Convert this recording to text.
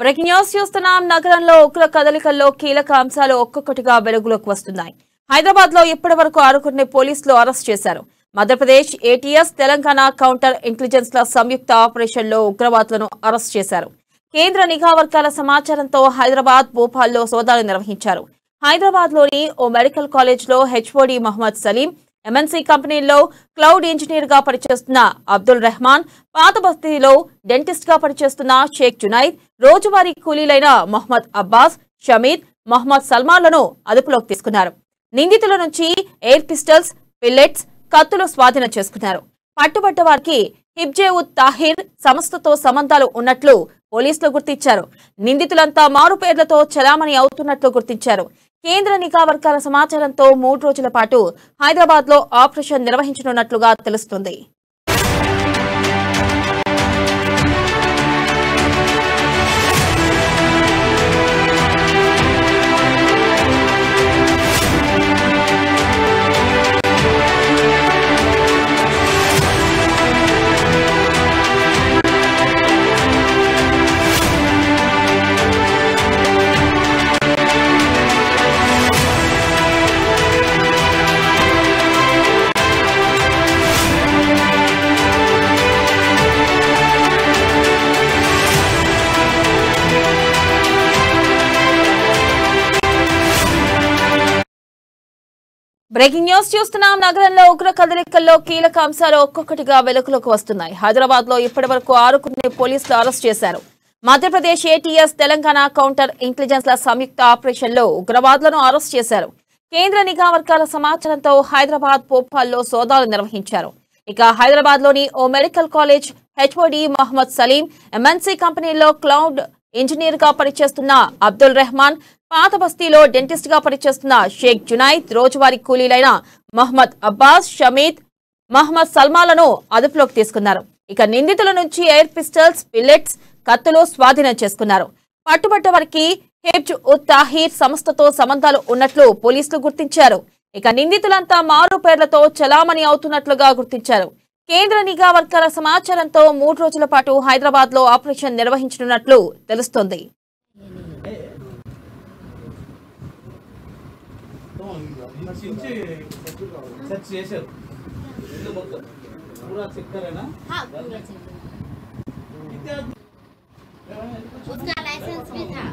Breaking news చూస్తున్నాం. నగరంలో ఉగ్ర కదలికల్లో కీలక అంశాలు ఒక్కొక్కటిగా వెలుగులోకి వస్తున్నాయి. హైదరాబాద్ లో ఇప్పటి వరకు 6 పోలీసులు అరెస్ట్ చేశారు. Madhya Pradesh ATS, Telangana counter intelligence ల సంయుక్త ఆపరేషన్ లో ఉగ్రవాదులను అరెస్ట్ చేశారు. కేంద్ర నిఘా వర్గాల సమాచారంతో హైదరాబాద్, భోపాల్లో సోదాలు నిర్వహించారు. హైదరాబాద్ లోని ఓ మెడికల్ కాలేజ్ లో హెచ్ఓడి మహమ్మద్ సలీం, ఎంఎన్సీ కంపెనీల్లో క్లౌడ్ ఇంజనీర్ గా పనిచేస్తున్న అబ్దుల్ రెహమాన్, పాత బస్తీలో డెంటిస్ట్ గా పనిచేస్తున్న షేక్ జునైద్, రోజువారీ కూలీలైన మహమ్మద్ అబ్బాస్, షమీద్, మహమ్మద్ సల్మాన్లను అదుపులోకి తీసుకున్నారు. నిందితుల నుంచి ఎయిర్ పిస్టల్స్, పిల్లెట్స్, కత్తులు స్వాధీనం చేసుకున్నారు. పట్టుబడ్డ వారికి హిబ్జే ఉత్ తాహిర్ సంస్థతో సంబంధాలు ఉన్నట్లు పోలీసులు గుర్తించారు. నిందితులంతా మారు పేర్లతో చలామణి అవుతున్నట్లు గుర్తించారు. కేంద్ర నిఘా వర్గాల సమాచారంతో 3 రోజుల పాటు హైదరాబాద్ లో ఆపరేషన్ నిర్వహించనున్నట్లుగా తెలుస్తుంది. బ్రేకింగ్ న్యూస్ చూస్తున్నాం. నగరంలో ఉగ్ర కదలికల్లో కీలక అంశాలు ఒక్కొక్కటిగా వెలుగులోకి వస్తున్నాయి. హైదరాబాద్ లో ఇప్పటి వరకు 6 పోలీసులు అరెస్ట్ చేశారు. Madhya Pradesh ATS, Telangana counter intelligence ల సంయుక్త ఆపరేషన్ లో ఉగ్రవాదులను అరెస్ట్ చేశారు. కేంద్ర నిఘా వర్గాల సమాచారంతో హైదరాబాద్, భోపాల్లో సోదాలు నిర్వహించారు. ఇక హైదరాబాద్ లోని ఓ medical college HOD Mohammed Saleem, MNC కంపెనీల్లో క్లౌడ్ ఇంజనీర్ గా పనిచేస్తున్న అబ్దుల్ రెహమాన్, పాత బస్తీలో డెంటిస్ట్ గా పనిచేస్తున్న షేక్ జునైద్, రోజువారీ కూలీలైన మహమ్మద్ అబ్బాస్, షమీద్, మహమ్మద్ సల్మాలను అదుపులోకి తీసుకున్నారు. ఇక నిందితుల నుంచి ఎయిర్ పిస్టల్స్, పిల్లెట్స్, కత్తులు స్వాధీనం చేసుకున్నారు. పట్టుబడ్డ వారికి హిబ్జ్ ఉత్ తాహిర్ సంస్థతో సంబంధాలు ఉన్నట్లు పోలీసులు గుర్తించారు. ఇక నిందితులంతా మారు పేర్లతో చలామణి అవుతున్నట్లుగా గుర్తించారు. కేంద్ర నిఘా వర్గాల సమాచారంతో 3 రోజుల పాటు హైదరాబాద్ లో ఆపరేషన్ నిర్వహించనున్నట్లు తెలుస్తోంది. उसका लाइसेंस भी था।